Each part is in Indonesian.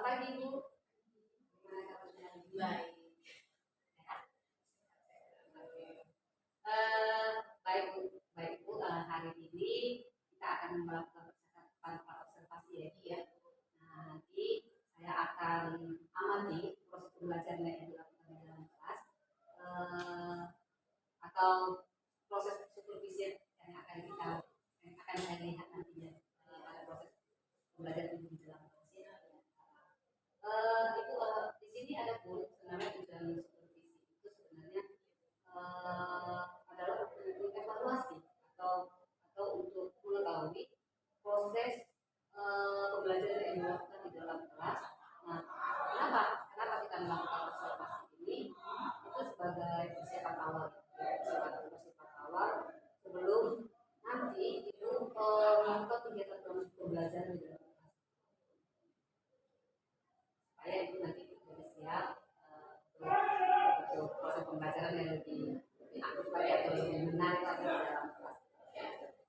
pagi Bu. Gimana kabarnya? Baik. Baik Bu, hari ini kita akan melakukan percakapan observasi ya. Nah, nanti saya akan amati proses pembelajaran yang dilakukan di dalam kelas atau proses supervisi yang akan saya lihat nantinya pada proses pembelajaran di dalam kelas ya. Di sini ada pun sebenarnya tujuan supervisi itu sebenarnya adalah untuk evaluasi atau untuk mengetahui proses pembelajaran yang dilakukan di dalam kelas. Nah, kenapa kita melakukan observasi ini? Itu sebagai persiapan awal sebelum nanti itu melakukan kegiatan pembelajaran di dalam kelas. Supaya itu nanti lebih siap untuk proses pembelajaran yang lebih aktif lagi atau lebih menarik lagi di dalam kelas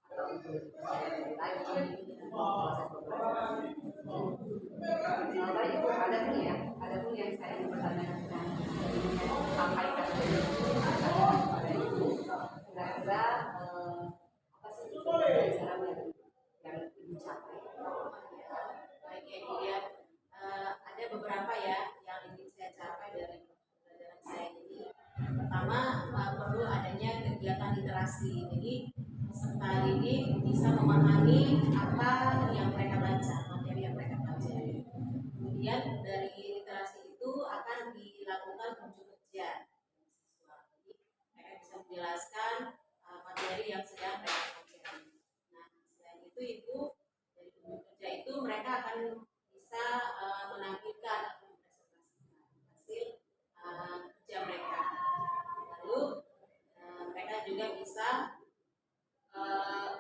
atau untuk lebih lagi proses pembelajaran. Baik Ibu, ada pun yang saya ingin bertanyakan dan ingin saya sampaikan kepada Ibu, kira-kira apa sih pembelajaran yang Ibu capai? Baik ya Bu ya. Ada beberapa ya yang ingin saya capai dari pembelajaran saya ini. Pertama, perlu adanya kegiatan literasi. Jadi peserta ini bisa memahami apa yang mereka baca, materi yang mereka baca. Kemudian dari literasi itu akan dilakukan uji kerja dengan siswa. Jadi mereka bisa menjelaskan materi yang sedang mereka pelajari. Nah, selain itu Ibu, dari uji kerja itu mereka akan bisa menampilkan atau mempresentasikan hasil kerja mereka. Lalu mereka juga bisa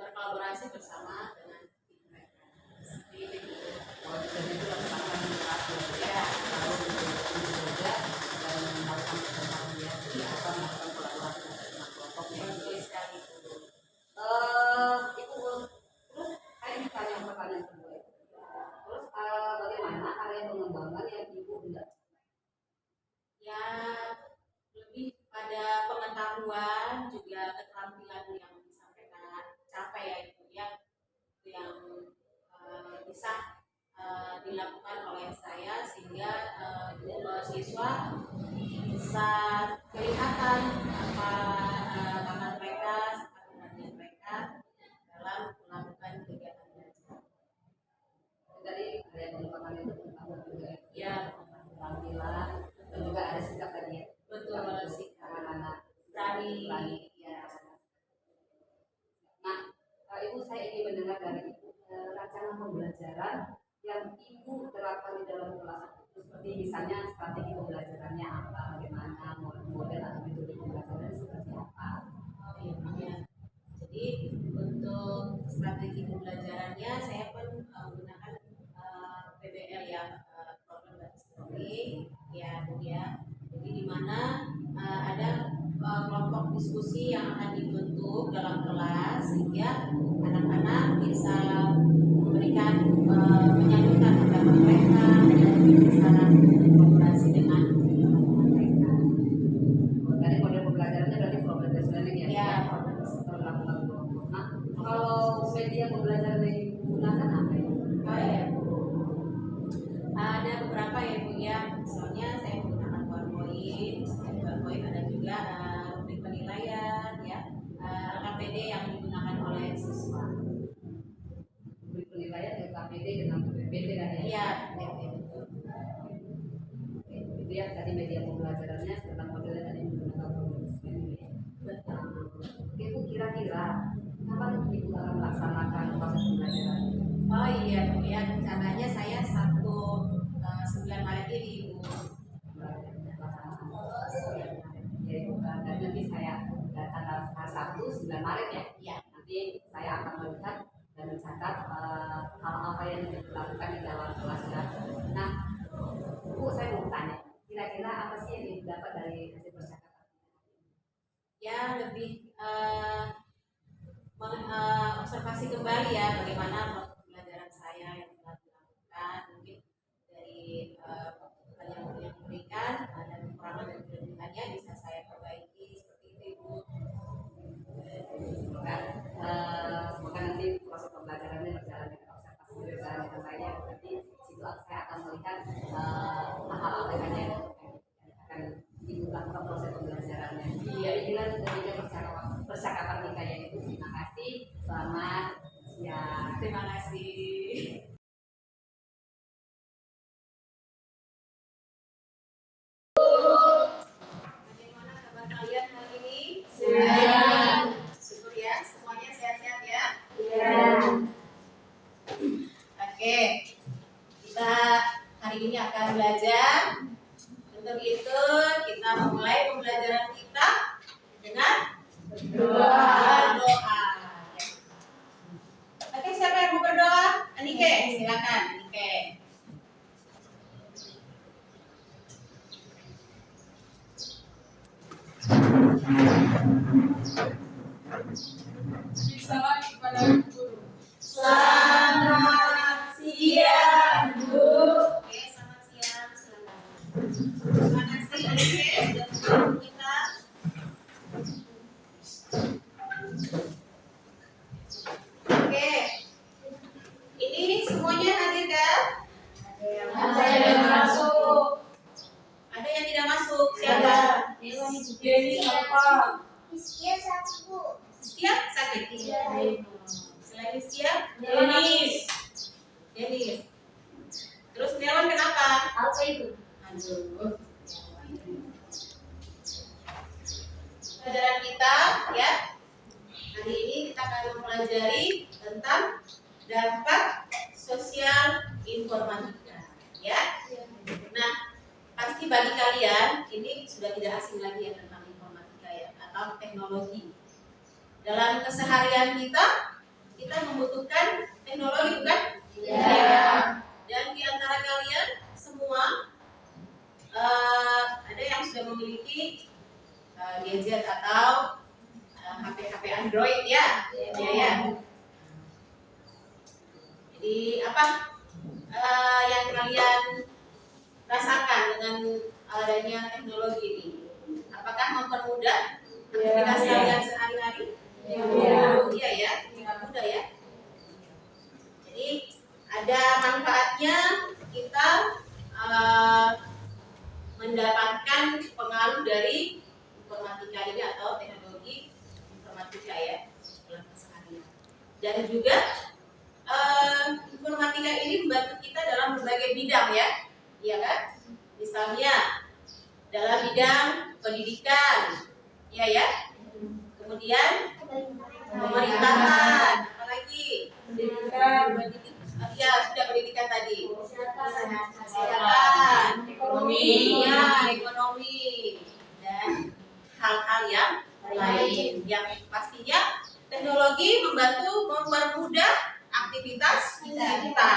berkolaborasi bersama dengan tim mereka. Seperti itu. Kalau di sini itu lakukan literasi ya, lalu untuk kerja dan melakukan presentasi ya, atau melakukan kolaborasi dengan kelompoknya. Betul sekali. Ibu, terus saya ingin tanya pertanyaan kedua. Terus bagaimana area pengembangan yang Ibu hendak? Ya, lebih pada pengetahuan juga keterampilan yang bisa mereka capai ya Ibu ya, itu yang bisa dilakukan oleh saya sehingga siswa bisa kelihatan apa bakat mereka, keberanian mereka dalam melakukan kegiatan belajar. Tadi area pengembangan itu pengetahuan juga Ya, keterampilan dan juga ada sikap tadi ya. betul sih. Anak-anak Berani ya. Nah, Ibu, saya ingin mendengar dari Ibu rancangan pembelajaran yang Ibu terapkan di dalam kelas itu, seperti misalnya strategi pembelajarannya apa, bagaimana model atau metode pembelajaran seperti apa. Oh iya. Jadi untuk strategi pembelajarannya saya pun menggunakan PBL ya, problem based learning ya Bu ya. Jadi di mana ada kelompok diskusi yang akan dibentuk dalam kelas sehingga anak-anak bisa memberikan menyalurkan pendapat mereka dan bisa berkolaborasi dengan mereka. Dari model pembelajarannya berarti problem based learning ya. Ya, Melakukan kelompok. Nah, kalau media pembelajaran yang digunakan apa ya? oh ya. Ada beberapa ya Bu ya, misalnya saya menggunakan PowerPoint ada juga rubrik penilaian ya, LKPD yang digunakan oleh siswa. Rubrik penilaian LKPD dengan PPT kan ya? Iya, Itu ya tadi media pembelajarannya serta modelnya tadi menggunakan problem solving ya. Oke Bu, kira-kira kapan Ibu akan melaksanakan proses pembelajaran? Oh iya Bu ya, rencananya saya 9 Maret ini Bu. Ya Ibu, dan nanti saya tanggal 1 9 Maret ya. Ya. Nanti saya akan melihat dan mencatat hal apa yang dilakukan di dalam kelas ya. Nah, Bu, saya mau tanya, kira-kira apa sih yang didapat dari hasil percakapan? Ya lebih observasi kembali ya bagaimana proses pembelajaran saya yang telah dilakukan, mungkin dari Terima kasih. Bagaimana kabar kalian hari ini? Sehat. Syukur ya, semuanya sehat-sehat ya. Ya. Oke, kita hari ini akan belajar. Untuk itu kita memulai pembelajaran kita dengan berdoa. Oke, siapa yang mau berdoa? Anike, silakan Anike. Salam kepada guru. Selamat siang, Bu. Oke, selamat siang. Silakan. Terima kasih Anike sudah menjemput kita. Oke, ini semuanya hadir kan? Ada yang masuk. Ada yang tidak masuk. Siapa? Jadi apa? Siap sakit. Selain siap, Denis. Denis. Terus Nelon kenapa? Apa itu? Aduh. Pelajaran kita ya. Hari ini kita akan mempelajari tentang dampak sosial informatika ya. Nah, pasti bagi kalian ini sudah tidak asing lagi ya tentang informatika ya atau teknologi. Dalam keseharian kita membutuhkan teknologi bukan? Ya. Dan di antara kalian semua ada yang sudah memiliki gadget atau HP Android ya. Ya. Jadi apa yang kalian rasakan dengan adanya teknologi ini? Apakah mempermudah aktivitas kalian sehari-hari? Iya ya, sangat mudah ya. Jadi ada manfaatnya kita mendapatkan pengaruh dari informatika ini atau teknologi informatika ya dalam keseharian. Dan juga informatika ini membantu kita dalam berbagai bidang ya, iya kan? Misalnya dalam bidang pendidikan, iya ya. Kemudian pemerintahan, apalagi Pendidikan. ya sudah pendidikan tadi. Kesehatan. Kesehatan, Ekonomi. ya, ekonomi, dan hal-hal yang lain. Yang pastinya teknologi membantu mempermudah aktivitas kita.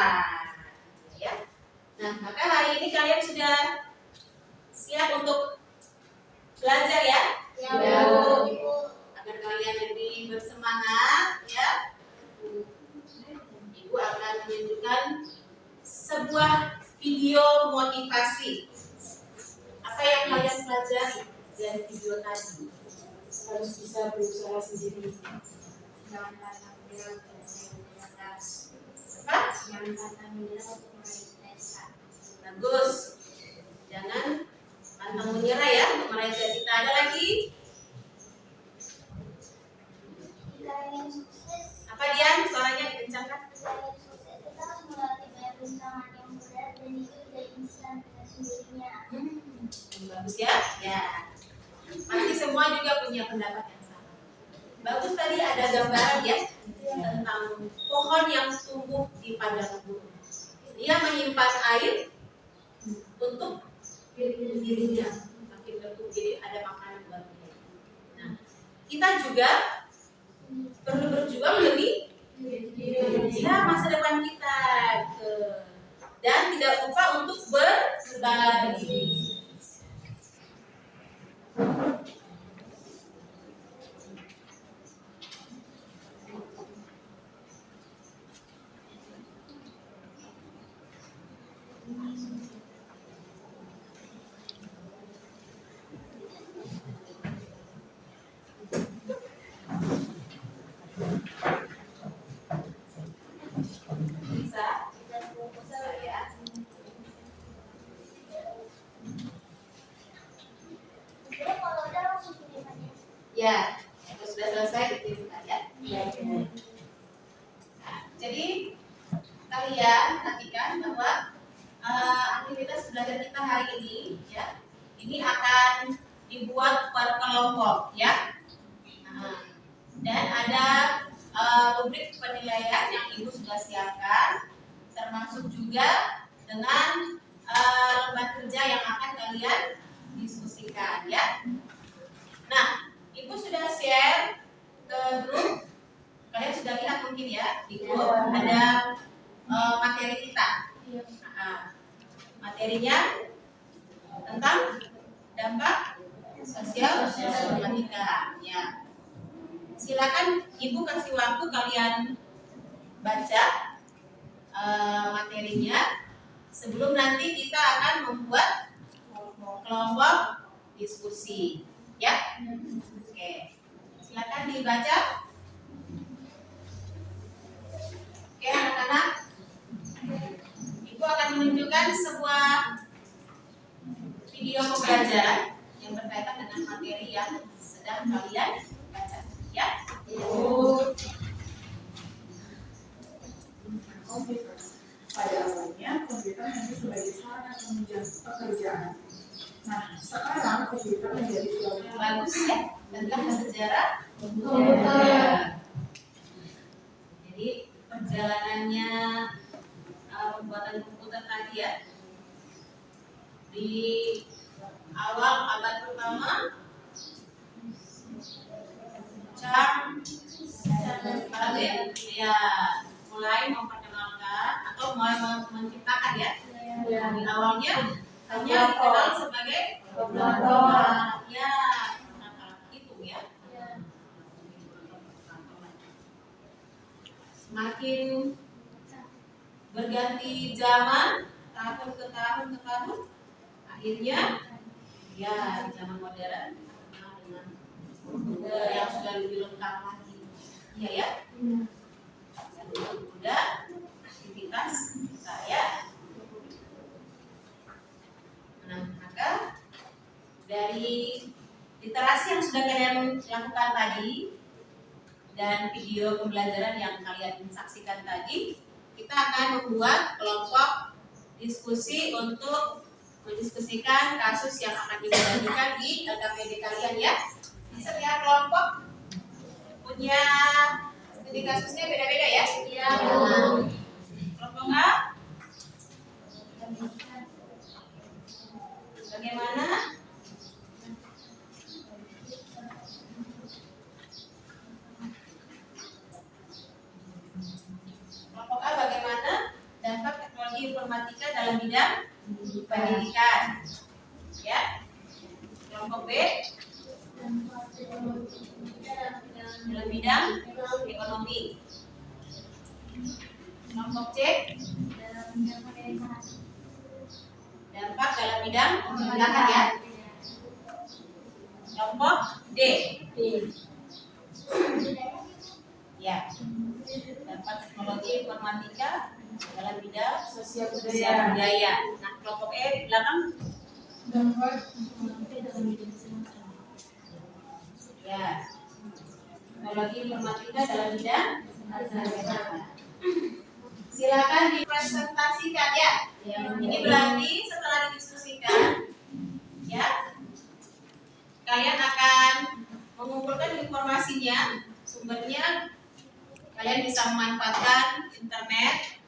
Ya. Nah, maka hari ini kalian sudah siap untuk belajar ya? Ya. Agar kalian lebih bersemangat ya. Ibu akan menunjukkan sebuah video motivasi. Apa yang kalian pelajari dari video tadi? Harus bisa berusaha sendiri. Apa? Bagus. Jangan pantang menyerah ya untuk meraih cita-cita. Ada lagi? Apa Dian? Suaranya dikencangkan. Bagus ya? Ya. Pasti semua juga punya pendapat yang sama. Bagus tadi ada gambaran ya tentang pohon yang tumbuh di padang gurun. Dia menyimpan air untuk dirinya makin bertumbuh, jadi ada makanan buat dia. Nah, kita juga perlu berjuang demi masa depan kita dan tidak lupa untuk berbagi. Bisa ya. Ya, kalau sudah selesai dikirimkan ya. Nah, jadi kalian perhatikan bahwa aktivitas belajar kita hari ini ya, ini akan dibuat per kelompok ya. Dan ada rubrik penilaian yang Ibu sudah siapkan, termasuk juga dengan lembar kerja yang akan kalian diskusikan ya. Nah, Ibu sudah share ke grup, kalian sudah lihat mungkin ya di grup ada materi kita. Materinya tentang dampak sosial problematika ya. Silakan Ibu kasih waktu kalian baca materinya sebelum nanti kita akan membuat kelompok diskusi ya. Oke, silakan dibaca. Oke anak-anak, Ibu akan menunjukkan sebuah video pembelajaran yang berkaitan dengan materi yang sedang kalian baca ya. Komputer. Pada awalnya, komputer hanya sebagai sarana penunjang pekerjaan. Nah, sekarang komputer menjadi suatu Bagus ya tentang sejarah komputer. Jadi perjalanannya pembuatan komputer tadi ya, di awal abad pertama Charles Darwin ya mulai memperkenalkan atau mulai menciptakan ya. Di awalnya hanya dikenal sebagai Kalkulator. ya hitung ya. Semakin berganti zaman, tahun ke tahun akhirnya ya di zaman modern terkenal dengan komputer yang sudah lebih lengkap lagi. Iya ya. Dan mudah aktivitas saya. Nah, maka dari literasi yang sudah kalian lakukan tadi dan video pembelajaran yang kalian saksikan tadi, kita akan membuat kelompok diskusi untuk mendiskusikan kasus yang akan dibagikan di LKPD kalian ya. Setiap kelompok punya studi kasusnya beda-beda ya. Iya. Kelompok A bagaimana? Kelompok A bagaimana dampak teknologi informatika dalam bidang pendidikan? Ya. Kelompok B dalam bidang ekonomi. Kelompok C dampak dalam bidang pemerintahan ya. Kelompok D ya, dampak teknologi informatika dalam bidang Sosial sosial budaya. budaya. Nah, kelompok E di belakang ya, teknologi informatika dalam bidang silakan dipresentasikan ya. Ini berarti setelah didiskusikan ya, kalian akan mengumpulkan informasinya, sumbernya kalian bisa memanfaatkan internet,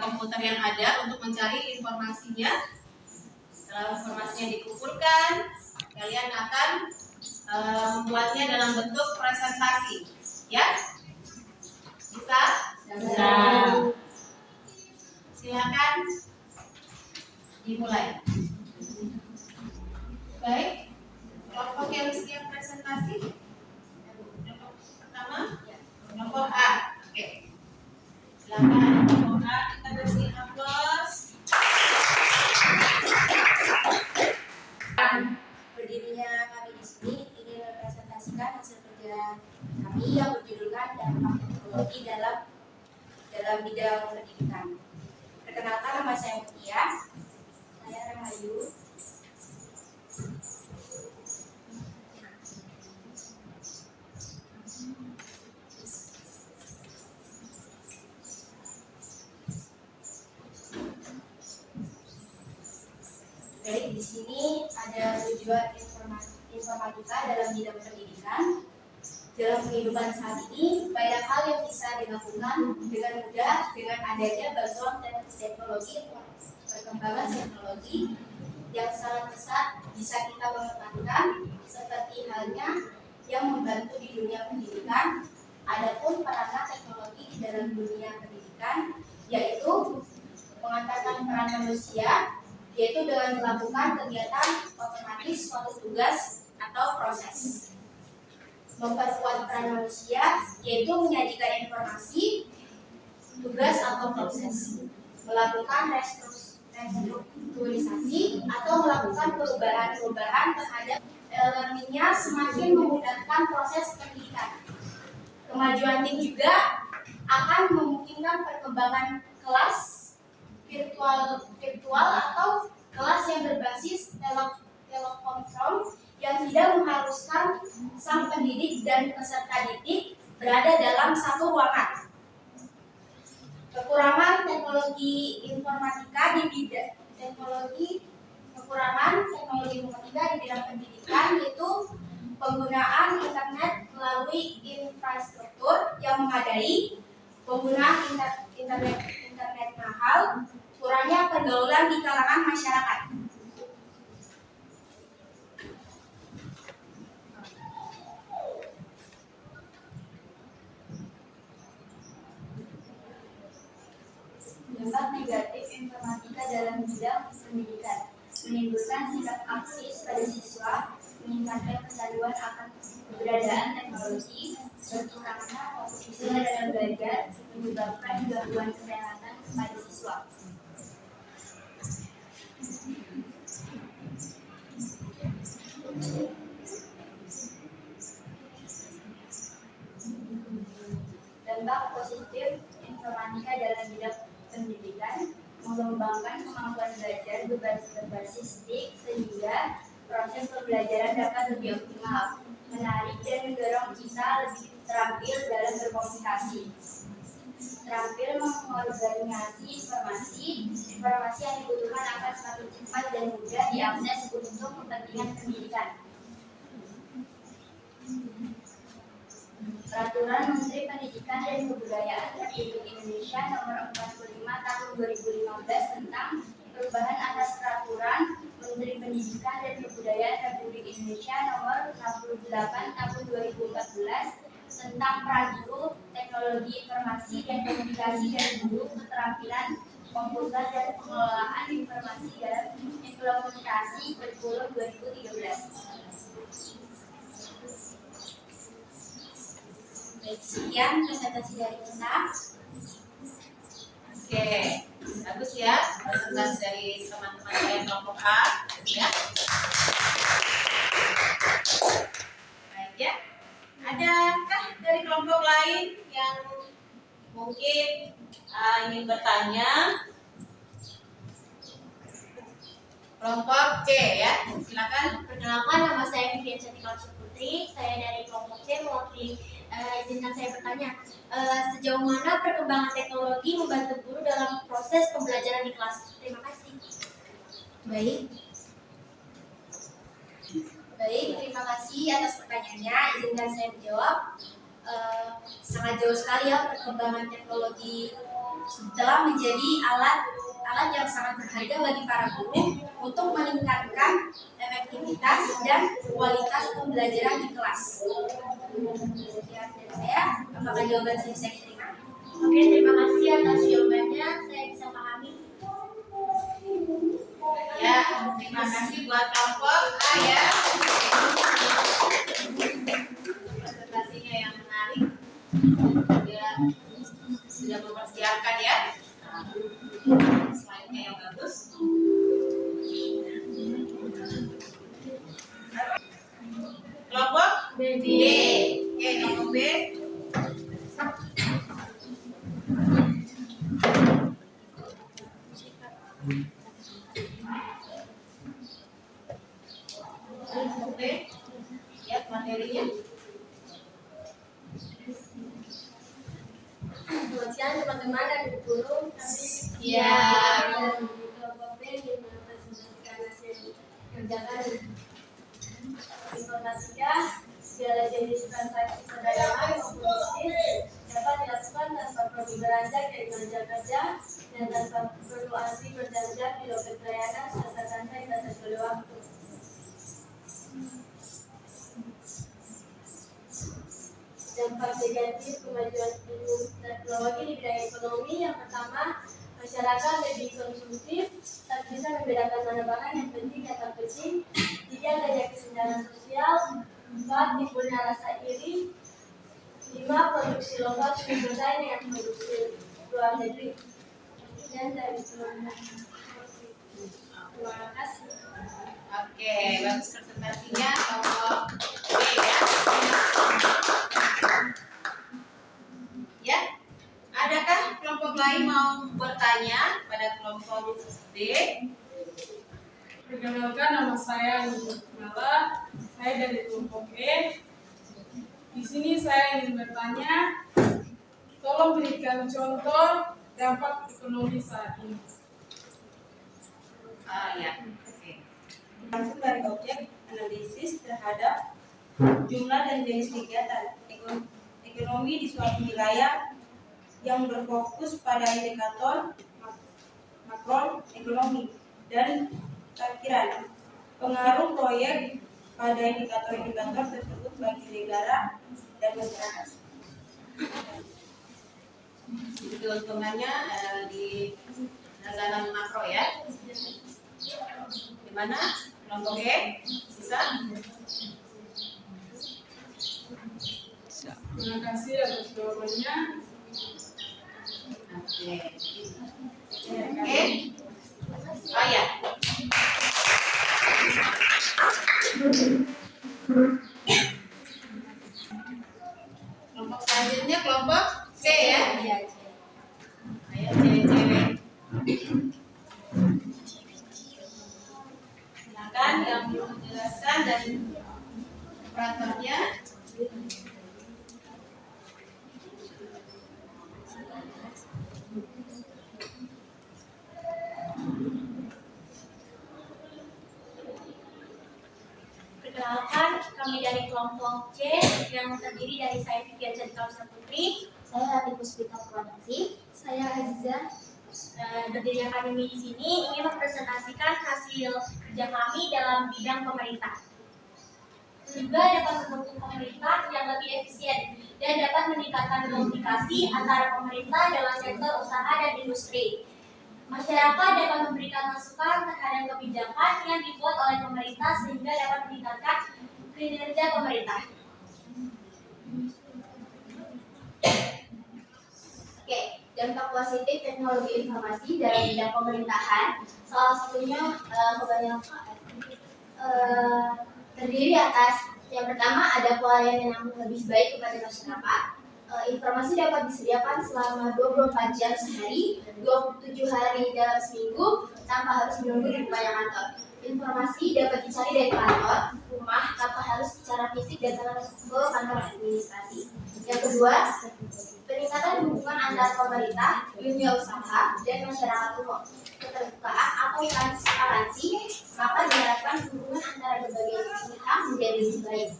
komputer yang ada untuk mencari informasinya. Setelah informasinya dikumpulkan, kalian akan membuatnya dalam bentuk presentasi ya. Bisa? Bisa. Silakan dimulai. Baik, kelompok yang siap presentasi. Kelompok pertama, kelompok A. Oke. Silakan kelompok A, kita beri aplaus. Berdirinya kami di sini ingin mempresentasikan hasil kerja kami yang berjudulkan dampak teknologi dalam bidang pendidikan. Perkenalkan, nama saya Mutia. Saya Rahayu. di sini ada tujuan informatika dalam bidang pendidikan. Dalam kehidupan saat ini, banyak hal yang bisa dilakukan dengan mudah dengan adanya bantuan teknologi, perkembangan teknologi yang sangat pesat bisa kita manfaatkan, seperti halnya yang membantu di dunia pendidikan. Adapun peranan teknologi di dalam dunia pendidikan yaitu mengantarkan peran manusia, yaitu dengan melakukan kegiatan otomatis suatu tugas atau proses. Memperkuat peran manusia, yaitu menyajikan informasi, tugas atau proses. Melakukan restrukturisasi atau melakukan perubahan-perubahan terhadap learningnya semakin memudahkan proses pendidikan. Kemajuan tim juga akan memungkinkan perkembangan kelas virtual atau kelas yang berbasis telekonferensi yang tidak mengharuskan sang pendidik dan peserta didik berada dalam satu ruangan. Kekurangan teknologi informatika di bidang pendidikan yaitu penggunaan internet melalui infrastruktur yang memadai, penggunaan internet mahal, kurangnya pergaulan di kalangan masyarakat. Dampak negatif informatika dalam bidang pendidikan menimbulkan sikap aktif pada siswa, meningkatkan kecanduan akan keberadaan teknologi, berkurangnya fokus siswa dalam belajar, menyebabkan gangguan kesehatan pada siswa. Dampak positif informatika dalam bidang pendidikan mengembangkan kemampuan belajar berbasis TIK sehingga proses pembelajaran dapat lebih optimal, menarik dan mendorong kita lebih terampil dalam berkomunikasi, terampil mengorganisasi informasi yang dibutuhkan akan semakin cepat dan mudah diakses untuk kepentingan pendidikan. Peraturan Menteri Pendidikan dan Kebudayaan Republik Indonesia Nomor 45 Tahun 2015 tentang perubahan atas Peraturan Menteri Pendidikan dan Kebudayaan Republik Indonesia Nomor 68 Tahun 2014 tentang peran guru, teknologi informasi dan komunikasi dan guru, keterampilan komputer dan pengelolaan informasi dalam implementasi kurikulum 2013. Baik, sekian presentasi dari kita. Oke, bagus ya presentasi dari teman-teman saya kelompok A, ya. Baik ya. Adakah dari kelompok lain yang mungkin ingin bertanya? Kelompok C ya, silakan. Perkenalkan, nama saya Fidian Cantika Putri. Saya dari kelompok C mewakili. Izinkan saya bertanya, sejauh mana perkembangan teknologi membantu guru dalam proses pembelajaran di kelas? Terima kasih. Baik, terima kasih atas pertanyaannya. Izinkan saya menjawab. Sangat jauh sekali ya perkembangan teknologi telah menjadi alat yang sangat berharga bagi para guru untuk meningkatkan efektivitas dan kualitas pembelajaran di kelas. Sekian dari saya, apakah jawaban saya bisa diterima? Oke, terima kasih atas jawabannya, saya bisa pahami. Ya, terima kasih buat kelompok A ya. Presentasinya yang menarik. Dia sudah mempersiapkan ya. Slide-nya yang bagus. Kelompok B. Oke, kelompok B. Kelompok B. Lihat materinya. Selamat siang teman-teman dan guru. Ya. Kelompok B ingin mempresentasikan hasil kebijakan. Informasinya, segala jenis transaksi perdagangan maupun bisnis dapat dilakukan tanpa perlu beranjak dari meja kerja dan tanpa perlu antri berjam-jam di loket pelayanan serta santai dan sesuai waktu. Dampak negatif kemajuan ilmu teknologi di bidang ekonomi yang pertama, masyarakat lebih konsumtif, tak bisa membedakan mana barang yang penting dan tak penting. Tiga, adanya kesenjangan sosial. Empat, timbulnya rasa iri. Lima, produksi lokal lebih bersaing dengan produksi luar negeri. Dan dari seluruhnya. Terima kasih. Oke, bagus presentasinya kelompok B ya. Ya, adakah kelompok lain mau bertanya pada kelompok D? Perkenalkan, nama saya Nala. Saya dari kelompok E. Di sini saya ingin bertanya, tolong berikan contoh dampak ekonomi saat ini. Ya, oke. Langsung dari objek analisis terhadap jumlah dan jenis kegiatan ekonomi di suatu wilayah yang berfokus pada indikator makroekonomi dan parkiran. Pengaruh proyek pada indikator-indikator tersebut bagi negara dan masyarakat. Keuntungannya di dalam makro ya. Di mana kelompok E bisa? Terima kasih atas jawabannya. Oke. Oke. Oh ya. Kelompok selanjutnya kelompok C ya. Iya, Ayo cewek-cewek. Silakan yang belum menjelaskan dan operatornya. Perkenalkan, kami dari kelompok C yang terdiri dari saya Fikir Jadikausa Putri, saya Rati Puspita Purwanasi, saya Aziza. Berdirinya kami di sini ingin mempresentasikan hasil kerja kami dalam bidang pemerintah. Juga dapat mendukung pemerintah yang lebih efisien dan dapat meningkatkan komunikasi antara pemerintah dengan sektor usaha dan industri. Masyarakat dapat memberikan masukan terhadap kebijakan yang dibuat oleh pemerintah sehingga dapat meningkatkan kinerja pemerintah. Oke, dampak positif teknologi informasi dalam bidang pemerintahan, salah satunya terdiri atas yang pertama ada pelayanan yang lebih baik kepada masyarakat. Informasi dapat disediakan selama 24 jam sehari, 27 hari dalam seminggu, tanpa harus menunggu di banyak kantor. Informasi dapat dicari dari kantor, rumah, tanpa harus secara fisik datang ke kantor administrasi. Yang kedua, peningkatan hubungan antara pemerintah, dunia usaha, dan masyarakat umum. Keterbukaan atau transparansi, maka diharapkan hubungan antara berbagai pihak menjadi lebih baik.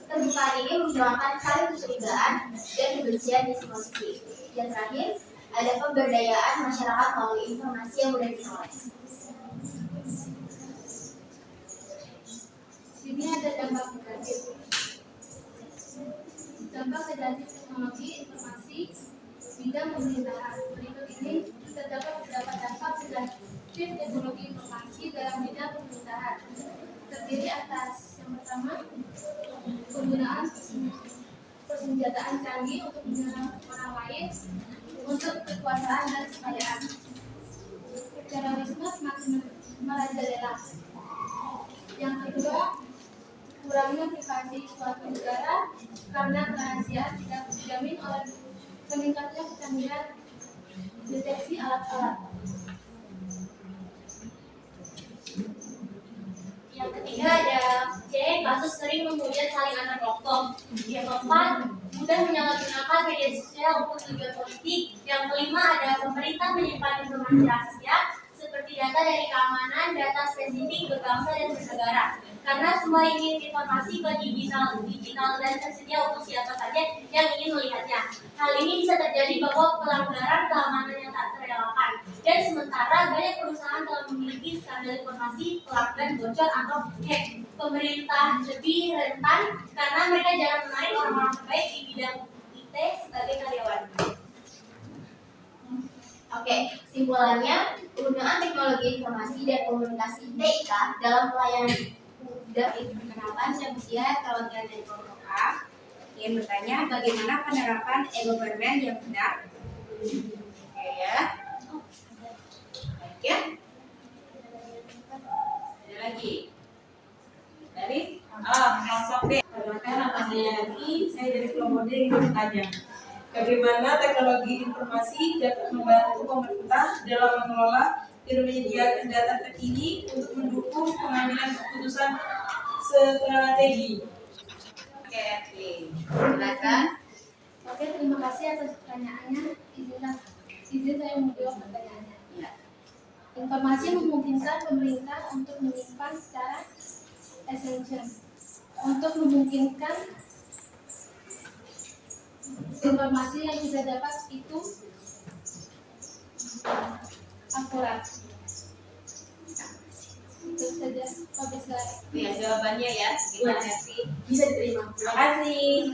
Keterbukaan ini menghilangkan saling kecurigaan dan kebencian di semua sisi. Yang terakhir, ada pemberdayaan masyarakat melalui informasi yang mudah diperoleh. Sini ada dampak negatif. Dampak negatif teknologi informasi bidang pemerintahan. Berikut ini terdapat beberapa dampak negatif teknologi informasi dalam bidang pemerintahan. Terdiri atas yang pertama, penggunaan persenjataan canggih untuk menyerang orang lain untuk kekuasaan dan kekayaan. Terorisme semakin merajalela. Yang kedua, kurangnya privasi suatu negara karena kerahasiaan tidak dijamin oleh meningkatnya kecanggihan deteksi alat-alat. Yang ketiga ada C, kasus sering kemudian saling antar kelompok. Yang keempat, mudah menyalahgunakan media sosial untuk tujuan politik. Yang kelima ada pemerintah menyimpan informasi rahasia seperti data dari keamanan, data spesifik berbangsa dan bernegara. Karena semua ingin informasi ke digital dan tersedia untuk siapa saja yang ingin melihatnya. Hal ini bisa terjadi bahwa pelanggaran keamanan yang tak terelakkan. Dan sementara banyak perusahaan telah memiliki skandal informasi, pelanggaran bocor atau hack. Pemerintah lebih rentan karena mereka jarang menarik orang-orang terbaik di bidang IT sebagai karyawan. Oke, kesimpulannya, penggunaan teknologi informasi dan komunikasi TIK dalam pelayanan publik diperkenalkan. Saya bersiap perwakilan dari kelompok A yang bertanya bagaimana penerapan e-government yang benar. Oke ya. Baik ya. Ada lagi dari Kelompok D. Perkenalkan, nama saya Yanti. Saya dari kelompok D ingin bertanya, bagaimana teknologi informasi dapat membantu pemerintah dalam mengelola dan menyediakan data terkini untuk mendukung pengambilan keputusan strategi. Oke, silakan. Oke, terima kasih atas pertanyaannya. Izin saya menjawab pertanyaannya. Ya. Informasi memungkinkan pemerintah untuk menyimpan secara esensial. Untuk memungkinkan informasi yang kita dapat itu akurat. Itu saja. Oke, silakan. Ya, jawabannya ya, gimana sih? Bisa diterima. Terima kasih.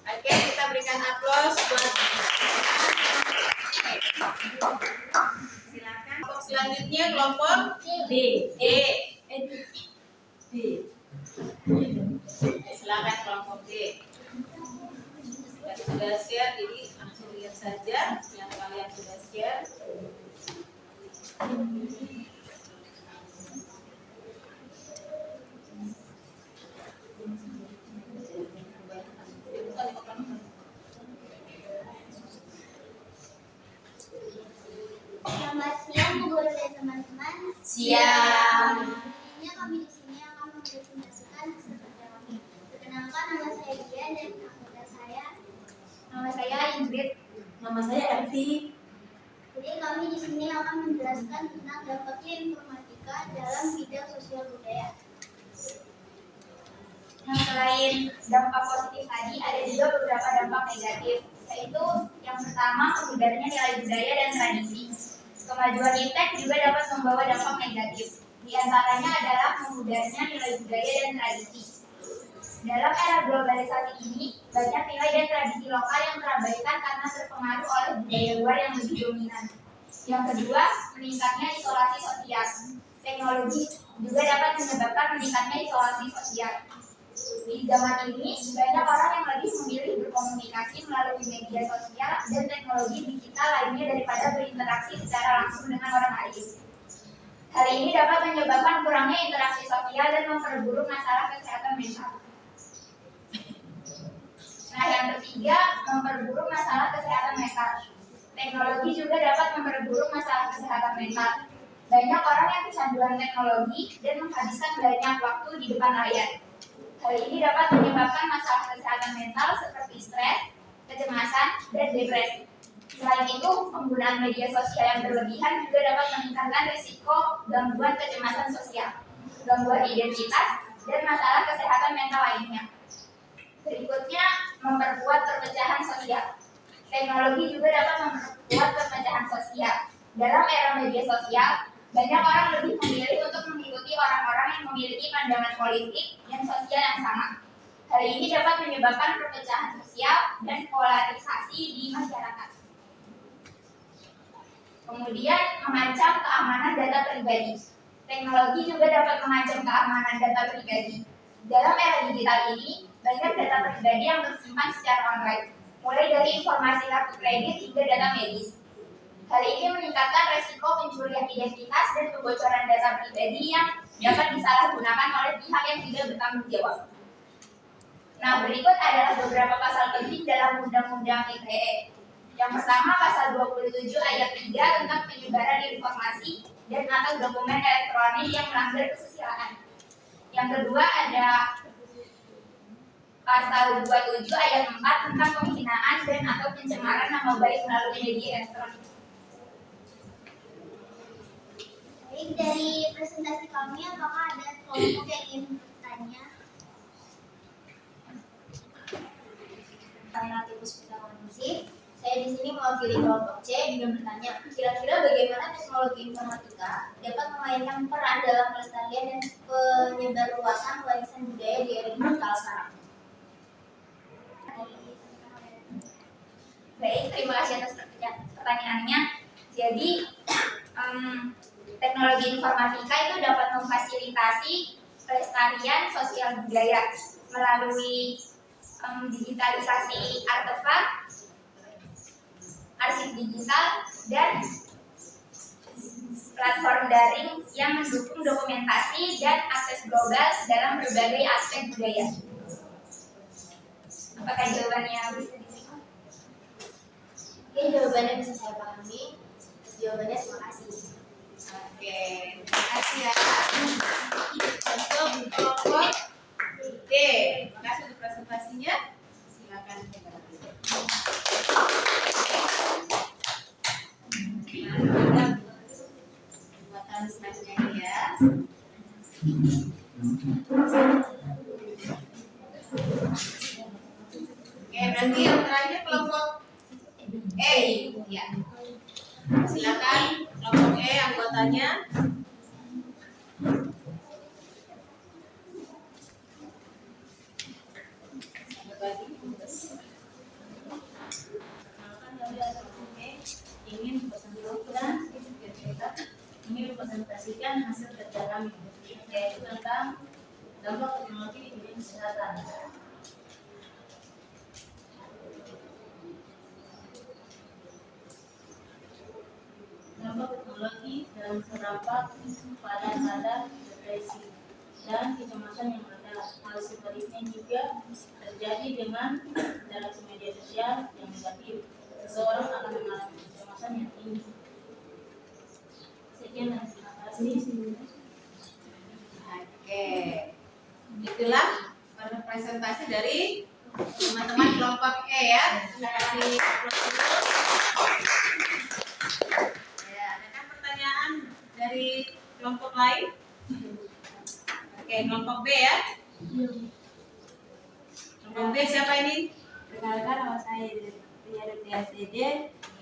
Oke, kita berikan aplaus buat silakan. Kelompok selanjutnya kelompok D. D. D. Silakan kelompok D. Yang sudah share, jadi langsung lihat saja yang kalian sudah share. Selamat siang Bu Guru dan teman-teman. Siang. Ini kami di sini akan mempresentasikan seperti kami. Perkenalkan, nama saya Dian dan anggota saya. Nama saya Ingrid. Nama saya Erti. Jadi kami di sini akan menjelaskan tentang dampaknya informatika dalam bidang sosial budaya. Nah, selain dampak positif tadi, ada juga beberapa dampak negatif, yaitu yang pertama, kemudarannya nilai budaya dan tradisi. Kemajuan iptek juga dapat membawa dampak negatif. Di antaranya adalah kemudarannya nilai budaya dan tradisi. Dalam era globalisasi ini, banyak nilai dan tradisi lokal yang terabaikan karena terpengaruh oleh budaya luar yang lebih dominan. Yang kedua, meningkatnya isolasi sosial. Teknologi juga dapat menyebabkan meningkatnya isolasi sosial. Di zaman ini, banyak orang yang lebih memilih berkomunikasi melalui media sosial dan teknologi digital lainnya daripada berinteraksi secara langsung dengan orang lain. Hal ini dapat menyebabkan kurangnya interaksi sosial dan memperburuk masalah kesehatan mental. Nah, yang ketiga, memperburuk masalah kesehatan mental. Teknologi juga dapat memperburuk masalah kesehatan mental. Banyak orang yang kecanduan teknologi dan menghabiskan banyak waktu di depan layar. Hal ini dapat menyebabkan masalah kesehatan mental seperti stres, kecemasan, dan depresi. Selain itu, penggunaan media sosial yang berlebihan juga dapat meningkatkan risiko gangguan kecemasan sosial, gangguan identitas, dan masalah kesehatan mental lainnya. Berikutnya, memperkuat perpecahan sosial. Teknologi juga dapat memperkuat perpecahan sosial. Dalam era media sosial, banyak orang lebih memilih untuk mengikuti orang-orang yang memiliki pandangan politik dan sosial yang sama. Hal ini dapat menyebabkan perpecahan sosial dan polarisasi di masyarakat. Kemudian, mengancam keamanan data pribadi. Teknologi juga dapat mengancam keamanan data pribadi. Dalam era digital ini, banyak data pribadi yang tersimpan secara online, mulai dari informasi kartu kredit hingga data medis. Hal ini meningkatkan resiko pencurian identitas dan kebocoran data pribadi yang dapat disalahgunakan oleh pihak yang tidak bertanggung jawab. Nah, berikut adalah beberapa pasal penting dalam Undang-Undang ITE. Yang pertama, pasal 27 ayat 3 tentang penyebaran informasi dan atau dokumen elektronik yang melanggar kesusilaan. Yang kedua ada pasal 27 ayat 4 tentang penghinaan dan atau pencemaran nama baik melalui media elektronik. Baik, dari presentasi kami, apakah ada kelompok yang ingin bertanya? Saya Latifah Puspita. Saya di sini mewakili kelompok C dengan bertanya, kira-kira bagaimana teknologi informatika dapat memainkan peran dalam pelestarian dan penyebarluasan warisan budaya di era digital sekarang? Baik, terima kasih atas pertanyaannya. Jadi, teknologi informatika itu dapat memfasilitasi pelestarian sosial budaya melalui digitalisasi artefak, arsip digital, dan platform daring yang mendukung dokumentasi dan akses global dalam berbagai aspek budaya. Apakah jawabannya bisa diterima? Oke, jawabannya bisa saya pahami. Jawabannya terima kasih. Oke, terima kasih ya. Untuk kelompok D, terima kasih untuk presentasinya. Silakan kembali. Buatan selanjutnya ya. Oke, berarti yang terakhir kelompok E. Ya. Silakan kelompok E anggotanya. Ingin mempresentasikan hasil kerja kami, yaitu tentang dampak teknologi di bidang kesehatan. Dampak teknologi dalam terdampak pada sadar depresi dan kecemasan yang ada. Hal sebaliknya juga terjadi dengan interaksi media sosial yang negatif. Seseorang akan mengalami kecemasan yang tinggi. Sekian dan terima kasih. Oke, itulah presentasi dari teman-teman kelompok E ya. Terima kasih. Ya, adakah pertanyaan dari kelompok lain? Oke, kelompok B ya. Kelompok B siapa ini? Perkenalkan, nama saya Riana PSDD.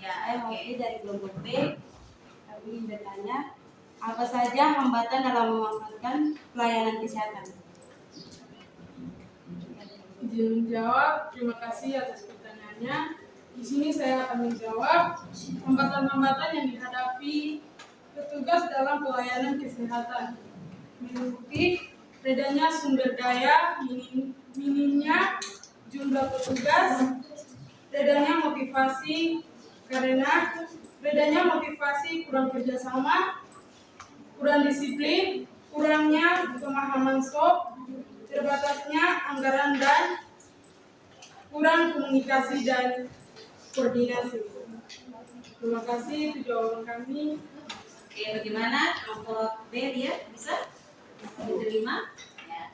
Ya, Saya oke. mewakili dari kelompok B. Kami ingin bertanya, apa saja hambatan dalam memanfaatkan pelayanan kesehatan? Izin menjawab, terima kasih atas pertanyaannya. Di sini saya akan menjawab hambatan-hambatan yang dihadapi petugas dalam pelayanan kesehatan. Meliputi bedanya sumber daya, minimnya jumlah petugas, bedanya motivasi kurang kerjasama, kurang disiplin, kurangnya pemahaman SOP, terbatasnya anggaran dan kurang komunikasi dan koordinasi. Terima kasih, itu jawaban kami. Oke, bagaimana kelompok B dia bisa diterima? Ya.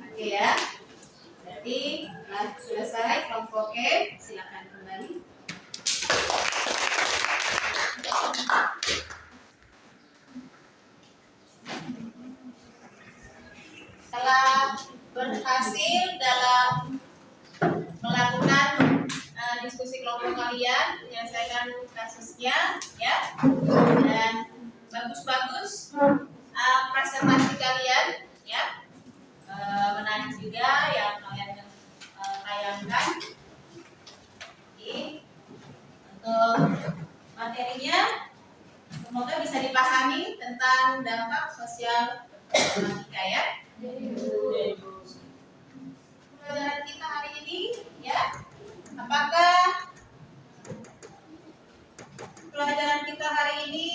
Oke ya. Berarti telah selesai kelompok E, silakan kembali. Telah berhasil dalam melakukan diskusi kelompok kalian, menyelesaikan kasusnya, ya, dan bagus-bagus presentasi kalian, ya, menarik juga yang kalian tayangkan. Jadi, untuk materinya semoga bisa dipahami tentang dampak sosial informatika ya. Pelajaran kita hari ini, ya, apakah pelajaran kita hari ini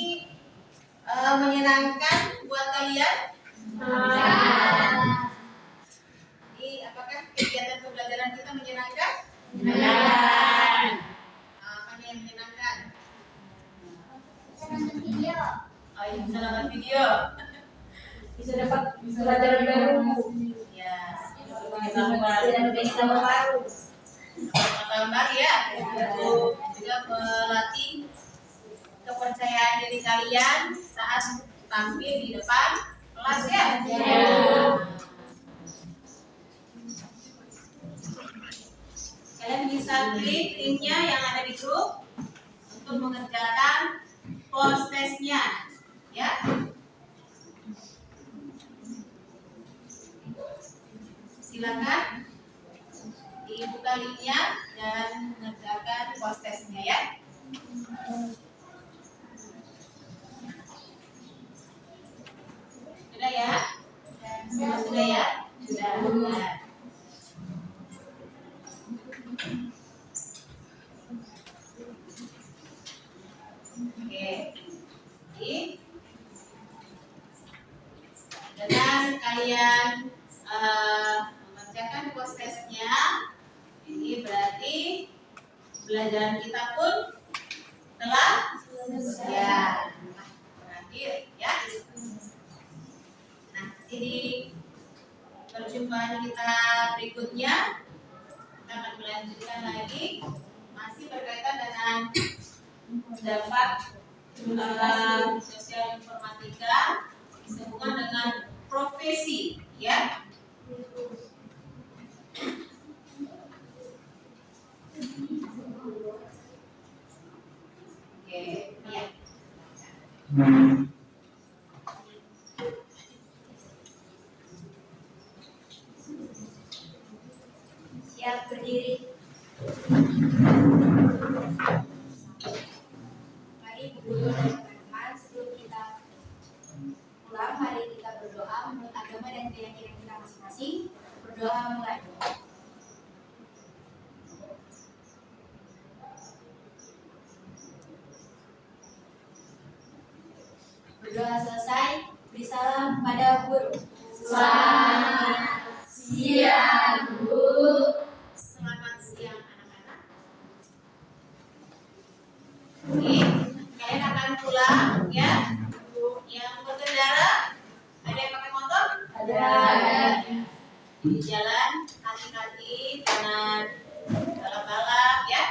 menyenangkan buat kalian? Jadi, apakah kegiatan pembelajaran kita menyenangkan? Menyenangkan. Apa yang menyenangkan? Bisa nonton video. Oh, iya, bisa nonton video. Bisa dapat pelajaran baru. Ya, Pengetahuan baru. tambah ya, untuk juga melatih kepercayaan diri kalian saat tampil di depan kelas ya? Kalian bisa klik linknya yang ada di grup untuk mengerjakan close testnya, ya. Silakan dibuka linknya dan mengerjakan close testnya ya. Sudah ya? Sudah ya? Sudah. Oke. Jadi dengan kalian mengerjakan close testnya, ini berarti pembelajaran kita pun telah selesai. Berakhir ya. Nah, di perjumpaan kita berikutnya kita akan melanjutkan lagi masih berkaitan dengan dapat sosial informatika sehubungan dengan profesi ya. Oke, ya. Siap berdiri. Mari guru dan teman-teman, sebelum kita pulang, mari kita berdoa menurut agama dan keyakinan kita masing-masing. Berdoa mulai. Berdoa selesai, beri salam pada guru. Selamat siang, Bu. Selamat siang anak-anak. Oke, kalian akan pulang ya. Yang berkendara, ada yang pakai motor? Ada. Di jalan, hati-hati, jangan balap-balap ya.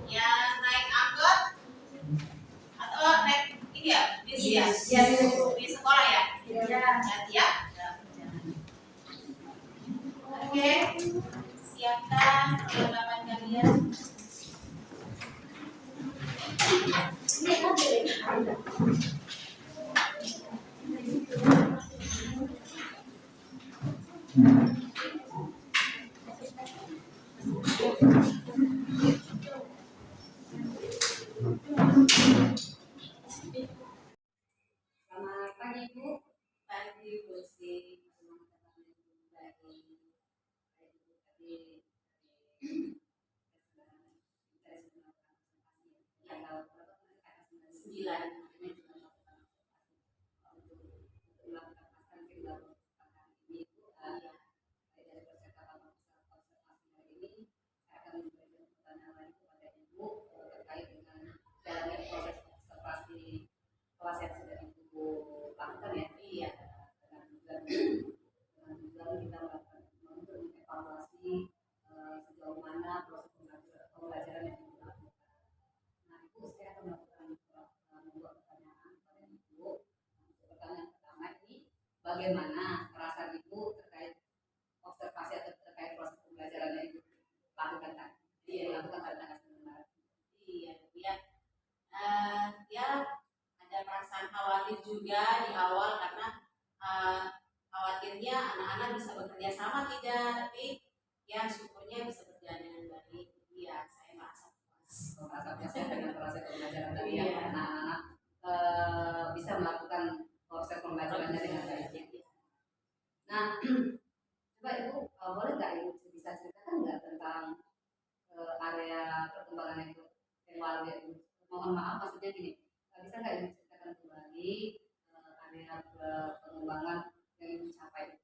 Yang naik angkot atau naik ini ya, bis ya? Di sekolah ya? Hati ya. Oke, siapkan perlengkapan kalian. Selamat pagi Bu. Pagi Busi, sembilan. Kelas yang sudah Ibu lakukan ya. Iya. Dengan tujuan kita melakukan untuk mengevaluasi sejauh mana proses pembelajaran yang Ibu lakukan. Nah, Ibu saya akan membuat pertanyaan kepada Ibu. Pertanyaan pertama ini, bagaimana perasaan Ibu terkait observasi atau terkait proses pembelajaran yang Ibu lakukan tadi? Iya, lakukan pada tanggal 9 Maret. Iya, ya. Ya ada perasaan khawatir juga di awal karena khawatirnya anak-anak bisa bekerja sama tidak, tapi ya syukurnya bisa berjalan dengan baik. Iya, saya merasa puas. Merasa puas ya dengan proses pembelajaran tadi ya. Iya. Anak-anak bisa melakukan proses pembelajarannya dengan baik. Nah, coba Ibu boleh nggak Ibu bisa ceritakan nggak tentang area perkembangan yang Ibu? Mohon maaf maksudnya gini, bisa nggak Ibu ceritakan kembali area pengembangan yang Ibu capai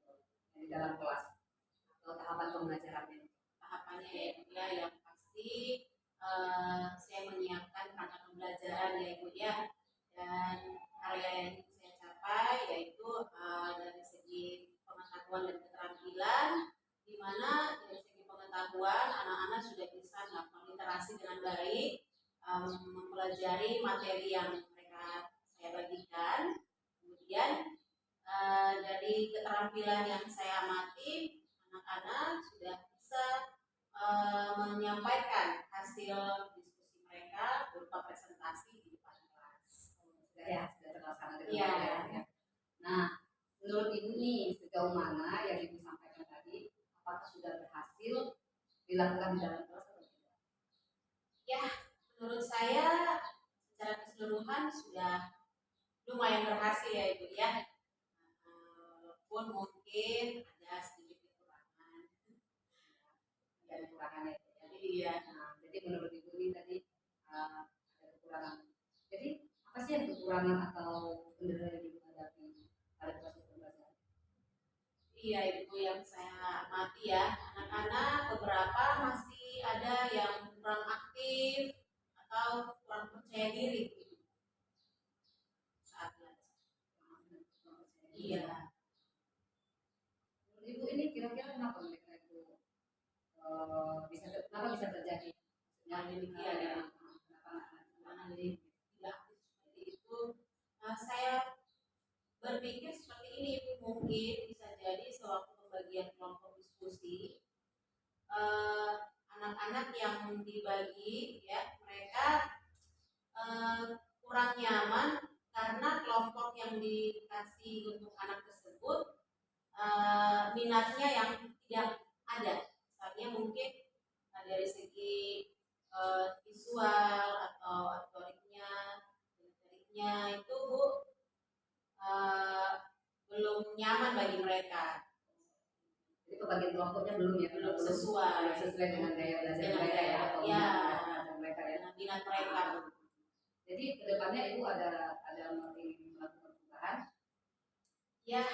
di dalam kelas atau tahapan pembelajarannya? Tahapannya ya yang pasti saya menyiapkan rangka pembelajaran ya Ibu ya, dan area yang ingin saya capai yaitu dari segi pengetahuan dan keterampilan, di mana dari segi pengetahuan anak-anak sudah bisa melakukan literasi dengan baik, mempelajari materi yang mereka saya bagikan. Kemudian dari keterampilan yang saya amati, anak-anak sudah bisa menyampaikan hasil diskusi mereka berupa presentasi di depan kelas. Sudah terlaksana dengan Iya. baik ya. Nah, menurut Ibu nih sejauh mana yang Ibu sampaikan tadi, apakah sudah berhasil dilakukan di dalam kelas atau tidak? Ya, menurut saya secara keseluruhan sudah lumayan berhasil ya Ibu ya. Walaupun mungkin ada sedikit kekurangan. Ada kekurangannya. Jadi ya, Jadi menurut Ibu ini tadi ada kekurangan. Jadi apa sih yang kekurangan atau kendala yang Ibu hadapi pada proses pembelajaran? iya Ibu yang saya amati ya, anak-anak beberapa masih ada yang kurang aktif atau kurang percaya diri gitu saat belajar. Iya. Menurut Ibu ini kira-kira kenapa mereka itu kenapa bisa terjadi? Yang demikian ya. Kenapa jadi Tidak aktif seperti itu. Saya berpikir seperti ini Ibu, mungkin bisa jadi sewaktu pembagian kelompok diskusi anak-anak yang dibagi ya mereka kurang nyaman karena kelompok yang dikasih untuk anak tersebut minatnya yang tidak ada. Misalnya mungkin dari segi visual atau motoriknya itu Bu belum nyaman bagi mereka. Jadi pembagian kelompoknya belum ya? Belum sesuai. Belum sesuai dengan gaya belajar Dengan mereka ya? Atau ya, minat mereka ya? dengan minat mereka. Jadi kedepannya Ibu ada ingin melakukan perubahan? Ya,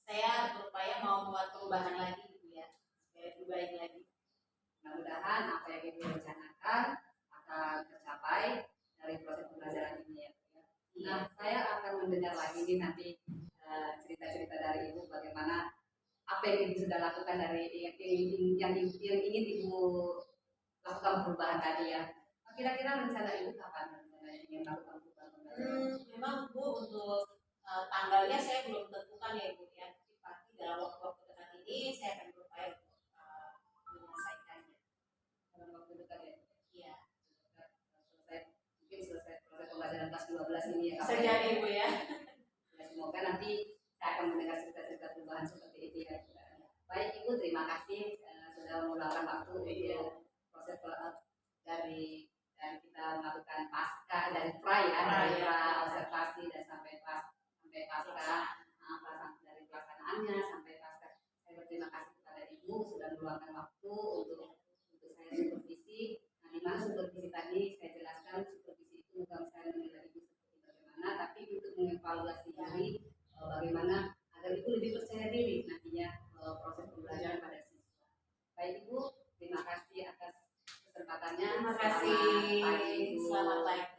saya berupaya mau membuat perubahan lagi Bu ya, supaya lebih baik lagi. Mudah-mudahan apa yang Ibu rencanakan akan tercapai dari proses pembelajaran ini ya. Nah, saya akan mendengar lagi nih nanti cerita-cerita dari Ibu bagaimana apa yang Ibu sudah lakukan dari yang ingin Ibu lakukan perubahan tadi ya. Kira-kira rencana Ibu kapan ingin melakukan perubahan pembelajaran? Memang Bu untuk tanggalnya saya belum tentukan ya Ibu ya. Tapi pasti dalam waktu dekat ini saya akan berupaya untuk menyelesaikannya. Dalam waktu dekat ya. Iya. Mungkin selesai proses pembelajaran kelas 12 ini ya. Bisa jadi Bu ya. Ya, semoga nanti saya akan mendengar cerita-cerita perubahan seperti itu ya. Baik Ibu, terima kasih sudah meluangkan waktu ya. Proses dari kita melakukan pasca dari dari observasi dan sampai pasca dari pelaksanaannya sampai pasca. Saya berterima kasih kepada Ibu sudah meluangkan waktu untuk saya supervisi. Nah, di mana supervisi tadi saya jelaskan supervisi itu bukan saya menilai Ibu seperti bagaimana, tapi untuk mengevaluasi diri bagaimana agar Ibu lebih percaya diri nantinya proses pembelajaran pada siswa. Baik Ibu, terima kasih atas kesempatannya. Terima kasih. Selamat pagi Ibu. Selamat pagi.